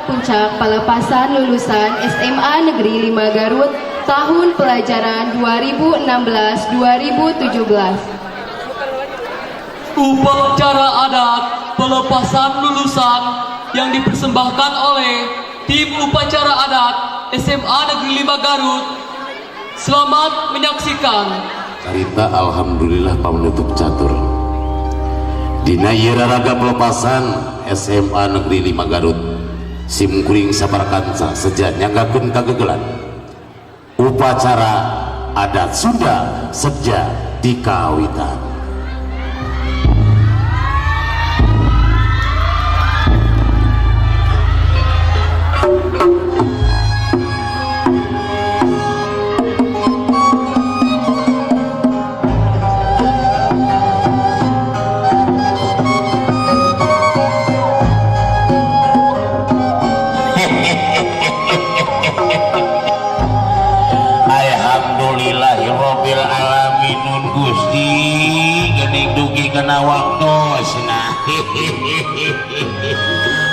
Puncak pelepasan lulusan SMA Negeri 5 Garut tahun pelajaran 2016-2017. Upacara adat pelepasan lulusan yang dipersembahkan oleh tim upacara adat SMA Negeri 5 Garut. Selamat menyaksikan. Carita alhamdulillah pamenutup catur. Dina ieu raga pelepasan SMA Negeri 5 Garut. Simkuring sabarkanca sejak nyanggakeun kagegelan. Upacara adat Sunda sejak dikawitan. Alhamdulillahirabbil alamin Gusti geuning dugi kana waktosna.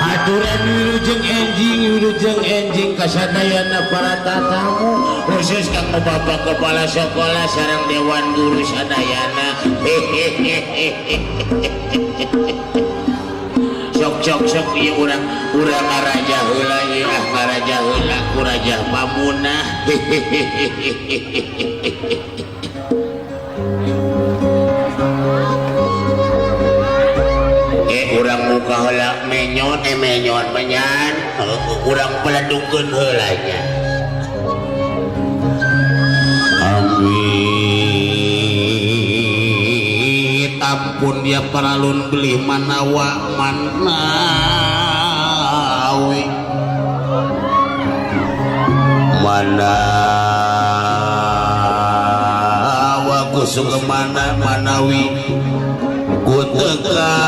Aturan wilujeng enjing kasadayana para tatamu khusus kang bapak kepala sekolah sareng dewan guru sadayana. Sok ieu urang ngaraja heula ieu ngaraja heula ku raja pamunah. Urang muka heula menyon menyan urang peladungkeun heula nya. Ampun dia paralun beli manawi manawa kusuk manawi ku teka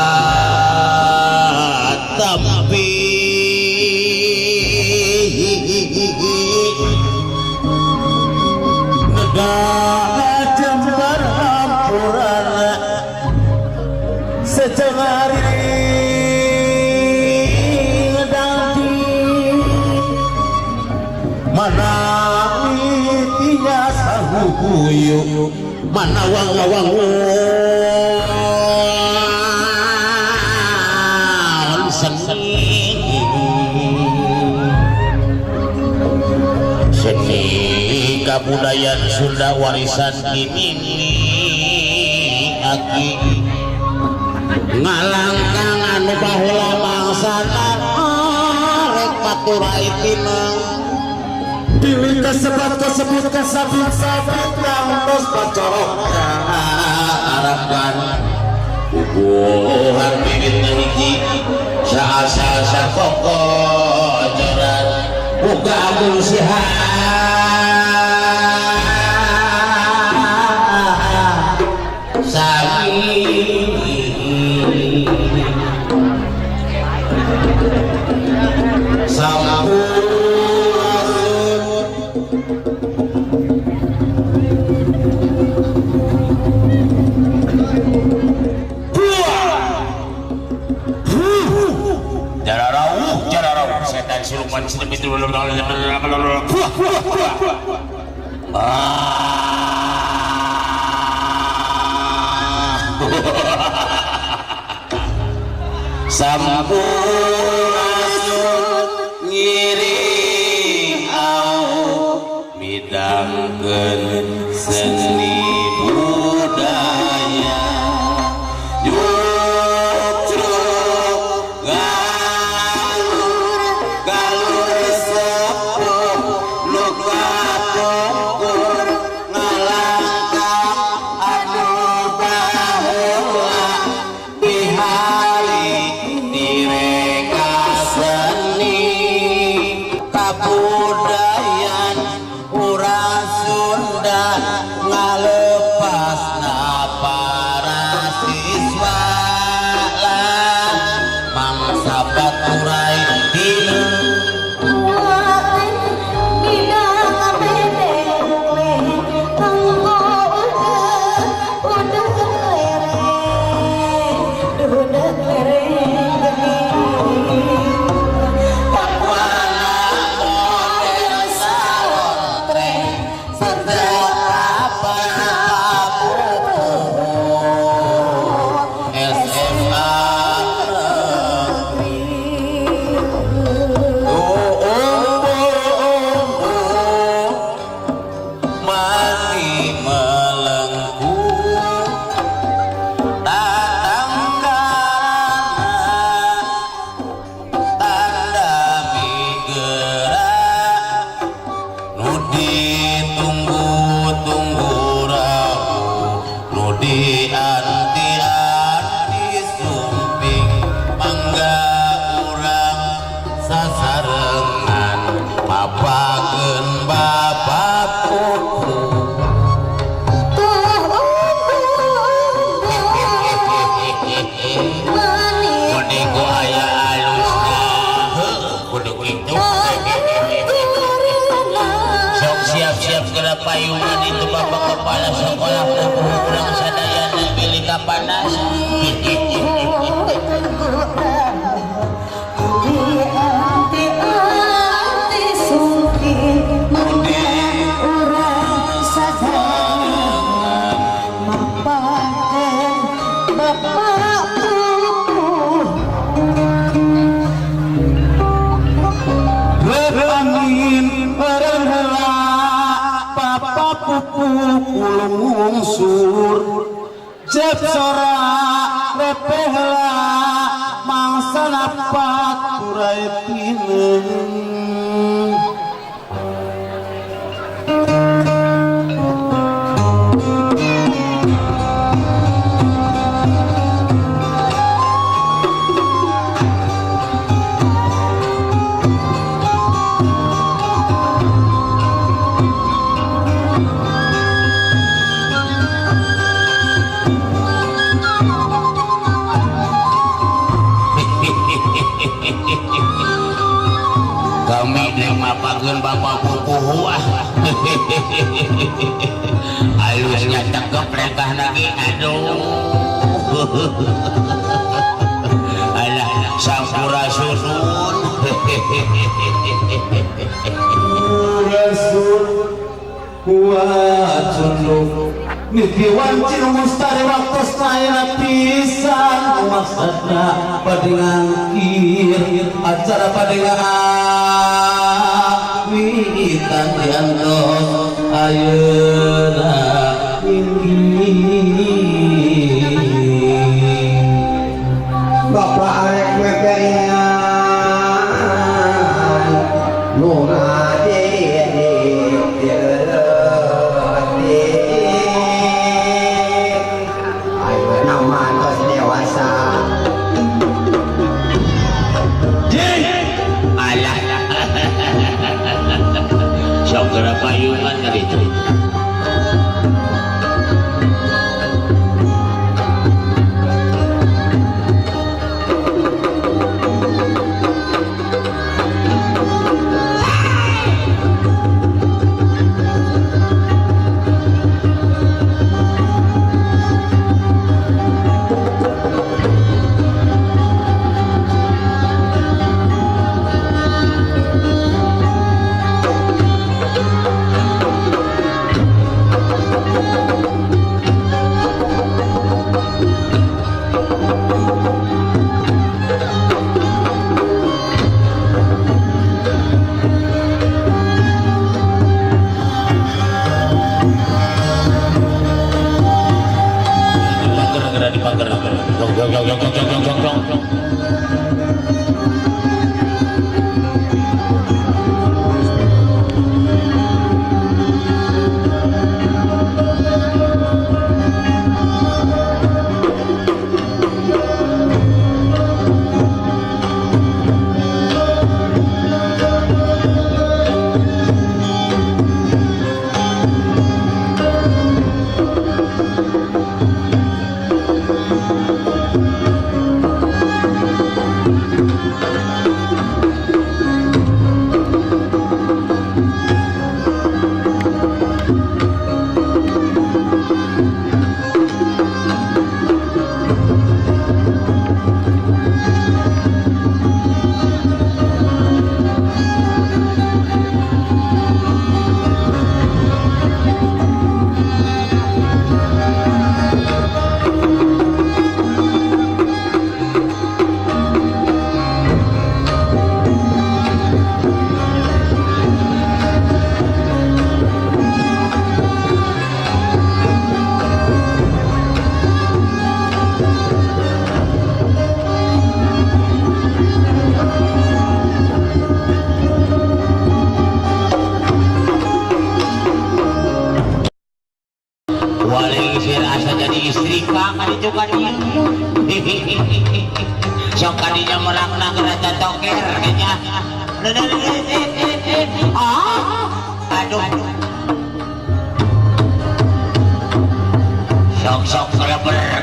tapi negara jembar hampurana secengari ngedati manawi tinya sahukuyu manawang seni kebudayaan Sunda warisan kini aki ngalangkang anu baheula mangsana rek paturai pinang pilih kasebut kasabit nangtos pacorok harapkan ubuhan bibit hiji saasa kokojoran buka abul siluman sedemi itu sampurasun ngiri au midangkeun seni budaya direka Budi anti sumping mangga urang sasarengan papakeun bapak pupu Kodiku aya alusna kudu kitu sok siap-siap segera payungan itu bapak kepala sekolah pulang sadayana pilih ka panas Cep sorak repehla mangsa napat kurai pineng kami mapakeun bapak pupuh halusnya cakep rekah lagi aduh alah sampurasun Rasul wajunuk Niki wancin mustari waktu saya pisan maksudna pada ngangkir acara pada ngawitan diantos ayeuna ini Bapak arek mekenya nuna segera payungan dari itu bisa jadi istri kakak itu kan dia sok kadinya merangna kereta toker kayaknya aduh sok geleber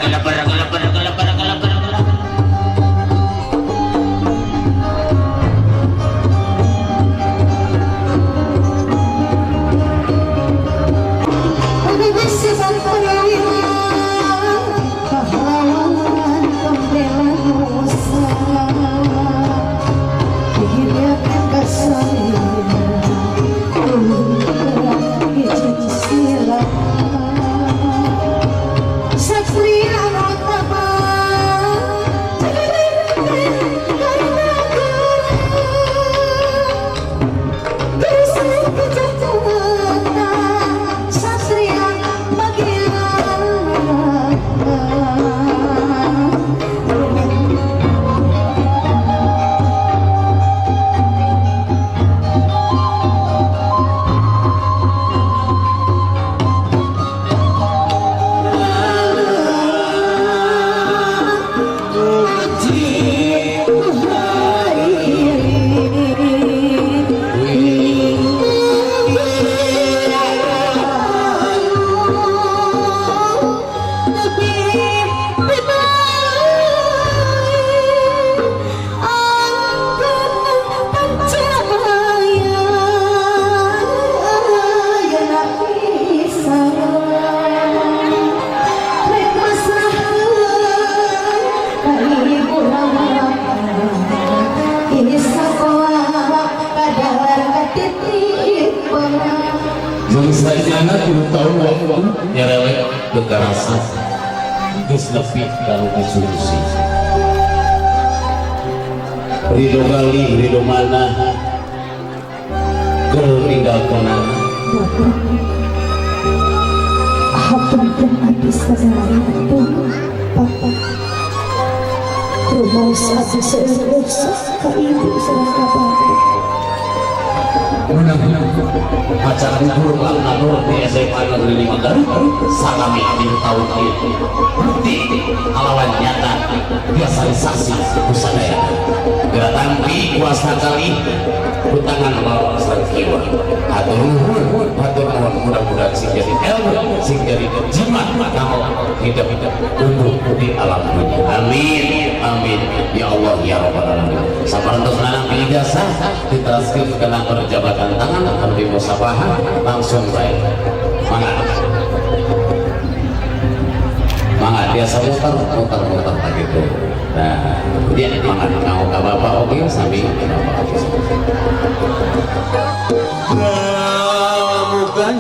Sajana kudu tahu waktu nyerewek bekarasa geus nepi karo disolusi ridho kali ridho mana keur tinggal konana Hapunten abdi sadaya pun papa rumah satu seurus ka ibu sareng ka bapak pacar kubur lang nur di SMA Negeri 5 Garut salami di tahun itu bukti alawan nyata biasa disaksi kusadaya gerakan di kuasa kali hutangan lawan sarkiwa atur nuhun mudah-mudahan sing jadi ilmu sing jadi jimat kamu hidup tumbuh di alam dunia amin ya Allah ya Rabbal alamin saparantos nanang ijazah diteraskeun kana perjabatan tangan akan dimusabahan langsung baik mangga biasa muter begitu nah dia mangga mau ke bapak oke sambil bapak bukan